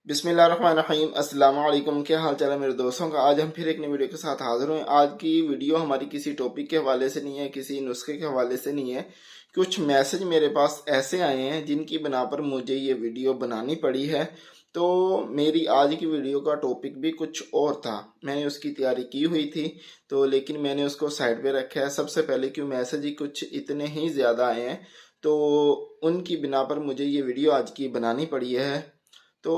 बिस्मिल्लाहिर्रहमानिर्रहीम। अस्सलाम वालेकुम। क्या हाल चाल है मेरे दोस्तों का। आज हम फिर एक नई वीडियो के साथ हाजिर हुए। आज की वीडियो हमारी किसी टॉपिक के हवाले से नहीं है, किसी नुस्खे के हवाले से नहीं है। कुछ मैसेज मेरे पास ऐसे आए हैं जिनकी बिना पर मुझे ये वीडियो बनानी पड़ी है। तो मेरी आज की वीडियो का टॉपिक भी कुछ और था, मैंने उसकी तैयारी की हुई थी तो लेकिन मैंने उसको साइड पे रखा है। सबसे पहले क्यों मैसेज ही कुछ इतने ही ज़्यादा आए हैं तो उनकी बिना पर मुझे ये वीडियो आज की बनानी पड़ी है। तो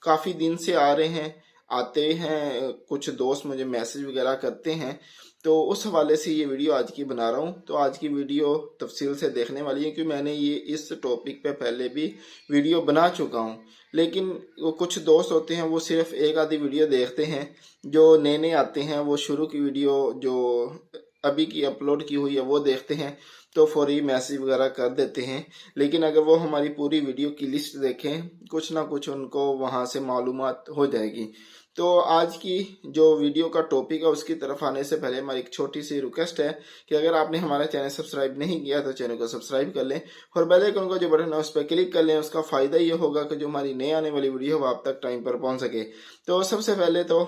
काफ़ी दिन से आ रहे हैं, आते हैं, कुछ दोस्त मुझे मैसेज वगैरह करते हैं तो उस हवाले से ये वीडियो आज की बना रहा हूँ। तो आज की वीडियो तफसील से देखने वाली है क्योंकि मैंने ये इस टॉपिक पे पहले भी वीडियो बना चुका हूँ, लेकिन वो कुछ दोस्त होते हैं वो सिर्फ एक आधी वीडियो देखते हैं। जो नए नए आते हैं वो शुरू की वीडियो जो अभी की अपलोड की हुई है वो देखते हैं तो फौरी मैसेज वगैरह कर देते हैं। लेकिन अगर वो हमारी पूरी वीडियो की लिस्ट देखें कुछ ना कुछ उनको वहाँ से मालूमात हो जाएगी। तो आज की जो वीडियो का टॉपिक है उसकी तरफ आने से पहले हमारी एक छोटी सी रिक्वेस्ट है कि अगर आपने हमारा चैनल सब्सक्राइब नहीं किया तो चैनल को सब्सक्राइब कर लें और बेल आइकन का जो बटन है उस पर क्लिक कर लें। उसका फ़ायदा ये होगा कि जो हमारी नई आने वाली वीडियो है वो आप तक टाइम पर पहुँच सके। तो सबसे पहले तो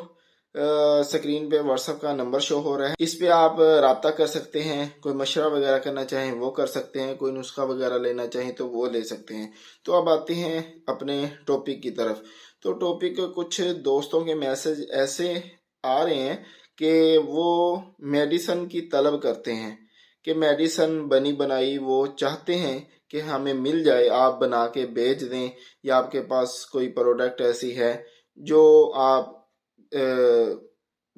स्क्रीन पे व्हाट्सएप का नंबर शो हो रहा है, इस पे आप राब्ता कर सकते हैं। कोई मशवरा वगैरह करना चाहें वो कर सकते हैं, कोई नुस्खा वगैरह लेना चाहें तो वो ले सकते हैं। तो अब आते हैं अपने टॉपिक की तरफ। तो टॉपिक कुछ दोस्तों के मैसेज ऐसे आ रहे हैं कि वो मेडिसन की तलब करते हैं कि मेडिसन बनी बनाई वो चाहते हैं कि हमें मिल जाए, आप बना के भेज दें या आपके पास कोई प्रोडक्ट ऐसी है जो आप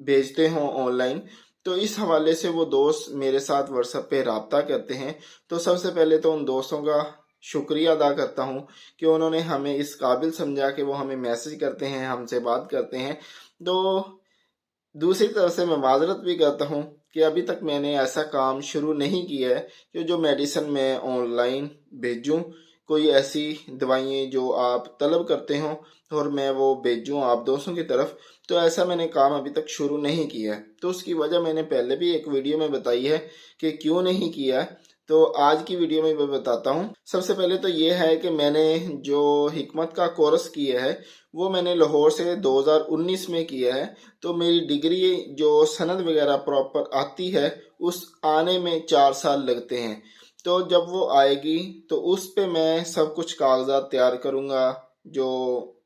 भेजते हों ऑनलाइन। तो इस हवाले से वो दोस्त मेरे साथ व्हाट्सएप पे रब्ता करते हैं। तो सबसे पहले तो उन दोस्तों का शुक्रिया अदा करता हूँ कि उन्होंने हमें इस काबिल समझा कि वो हमें मैसेज करते हैं, हमसे बात करते हैं। तो दूसरी तरफ से मैं माजरत भी करता हूँ कि अभी तक मैंने ऐसा काम शुरू नहीं किया है कि जो मेडिसिन मैं ऑनलाइन भेजूँ, कोई ऐसी दवाइयाँ जो आप तलब करते हो और मैं वो भेजूँ आप दोस्तों की तरफ। तो ऐसा मैंने काम अभी तक शुरू नहीं किया है। तो उसकी वजह मैंने पहले भी एक वीडियो में बताई है कि क्यों नहीं किया है। तो आज की वीडियो में मैं बताता हूँ। सबसे पहले तो ये है कि मैंने जो हिकमत का कोर्स किया है वो मैंने लाहौर से 2019 में किया है। तो मेरी डिग्री जो सनद वगैरह प्रॉपर आती है उस आने में 4 साल लगते हैं। तो जब वो आएगी तो उस पे मैं सब कुछ कागजात तैयार करूँगा। जो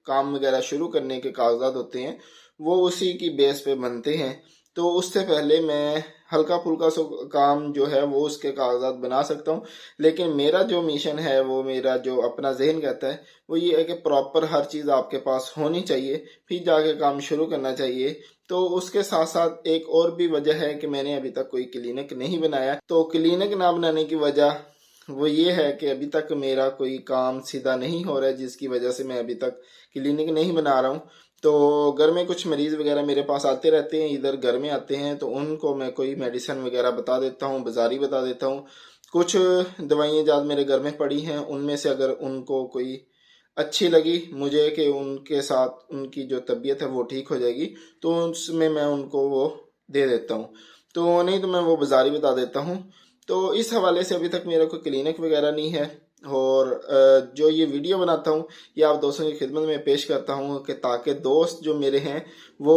काम वगैरह शुरू करने के कागजात होते हैं वो उसी की बेस पे बनते हैं। तो उससे पहले मैं हल्का फुल्का सो काम जो है वो उसके कागजात बना सकता हूँ। लेकिन मेरा जो मिशन है, वो मेरा जो अपना जहन कहता है वो ये है कि प्रॉपर हर चीज़ आपके पास होनी चाहिए फिर जाके काम शुरू करना चाहिए। तो उसके साथ साथ एक और भी वजह है कि मैंने अभी तक कोई क्लिनिक नहीं बनाया। तो क्लिनिक ना बनाने की वजह वो ये है कि अभी तक मेरा कोई काम सीधा नहीं हो रहा है, जिसकी वजह से मैं अभी तक क्लिनिक नहीं बना रहा हूँ। तो घर में कुछ मरीज़ वगैरह मेरे पास आते रहते हैं, इधर घर में आते हैं तो उनको मैं कोई मेडिसिन वगैरह बता देता हूँ, बाजारी बता देता हूँ। कुछ दवाइयाँ ज़्यादा मेरे घर में पड़ी हैं, उनमें से अगर उनको कोई अच्छी लगी मुझे कि उनके साथ उनकी जो तबीयत है वो ठीक हो जाएगी तो उसमें मैं उनको वो दे देता हूँ। तो नहीं तो मैं वो बाजारी बता देता हूँ। तो इस हवाले से अभी तक मेरा कोई क्लिनिक वगैरह नहीं है। और जो ये वीडियो बनाता हूँ ये आप दोस्तों की खिदमत में पेश करता हूँ कि ताकि दोस्त जो मेरे हैं वो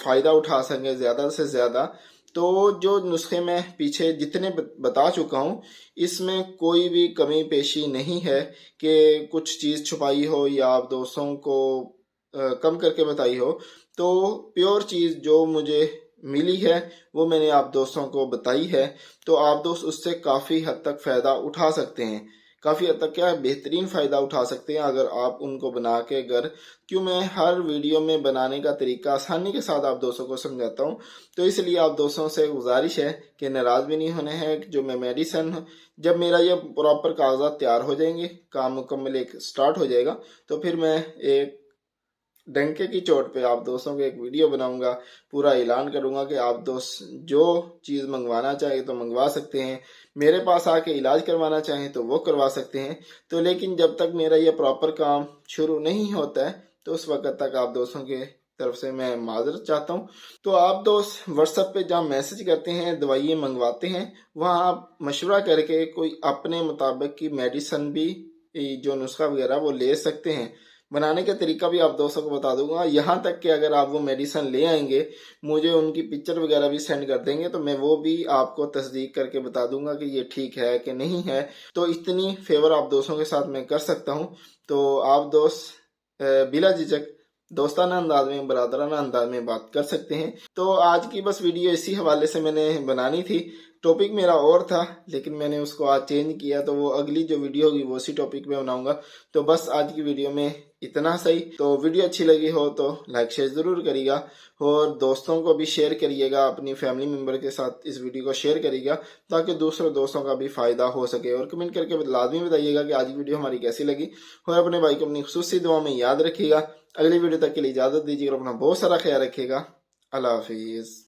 फ़ायदा उठा सकें ज़्यादा से ज़्यादा। तो जो नुस्खे मैं पीछे जितने बता चुका हूँ इसमें कोई भी कमी पेशी नहीं है कि कुछ चीज़ छुपाई हो या आप दोस्तों को कम करके बताई हो। तो प्योर चीज़ जो मुझे मिली है वो मैंने आप दोस्तों को बताई है। तो आप दोस्त उससे काफ़ी हद तक फ़ायदा उठा सकते हैं, काफ़ी हद तक क्या बेहतरीन फ़ायदा उठा सकते हैं अगर आप उनको बना के घर। क्यों मैं हर वीडियो में बनाने का तरीका आसानी के साथ आप दोस्तों को समझाता हूँ। तो इसलिए आप दोस्तों से गुजारिश है कि नाराज़ भी नहीं होने हैं। जो मैं मेडिसिन जब मेरा ये प्रॉपर कागजात तैयार हो जाएंगे, काम मुकम्मल एक स्टार्ट हो जाएगा तो फिर मैं एक डंके की चोट पे आप दोस्तों को एक वीडियो बनाऊंगा, पूरा ऐलान करूंगा कि आप दोस्त जो चीज़ मंगवाना चाहे तो मंगवा सकते हैं, मेरे पास आके इलाज करवाना चाहें तो वो करवा सकते हैं। तो लेकिन जब तक मेरा ये प्रॉपर काम शुरू नहीं होता है तो उस वक्त तक आप दोस्तों के तरफ से मैं माजरत चाहता हूँ। तो आप दोस्त व्हाट्सएप पे जहाँ मैसेज करते हैं, दवाइयाँ मंगवाते हैं, वहाँ आप मशवरा करके कोई अपने मुताबिक की मेडिसन भी जो नुस्खा वगैरह वो ले सकते हैं। बनाने का तरीका भी आप दोस्तों को बता दूंगा, यहाँ तक कि अगर आप वो मेडिसिन ले आएंगे, मुझे उनकी पिक्चर वगैरह भी सेंड कर देंगे, तो मैं वो भी आपको तस्दीक करके बता दूंगा कि ये ठीक है कि नहीं है। तो इतनी फेवर आप दोस्तों के साथ मैं कर सकता हूँ। तो आप दोस्त बिला झिझक दोस्ताना अंदाज में, बरादराना अंदाज में बात कर सकते हैं। तो आज की बस वीडियो इसी हवाले से मैंने बनानी थी। टॉपिक मेरा और था लेकिन मैंने उसको आज चेंज किया, तो वो अगली जो वीडियो होगी वो उसी टॉपिक पे बनाऊंगा। तो बस आज की वीडियो में इतना सही। तो वीडियो अच्छी लगी हो तो लाइक शेयर ज़रूर करिएगा, और दोस्तों को भी शेयर करिएगा, अपनी फैमिली मेम्बर के साथ इस वीडियो को शेयर करिएगा ताकि दूसरे दोस्तों का भी फ़ायदा हो सके। और कमेंट करके लाजमी बताइएगा कि आज की वीडियो हमारी कैसी लगी, और अपने भाई को अपनी खुसूसी दुआ में याद रखिएगा। अगली वीडियो तक के लिए इजाज़त दीजिएगा और अपना बहुत सारा ख्याल रखिएगा। अल्लाह हाफिज़।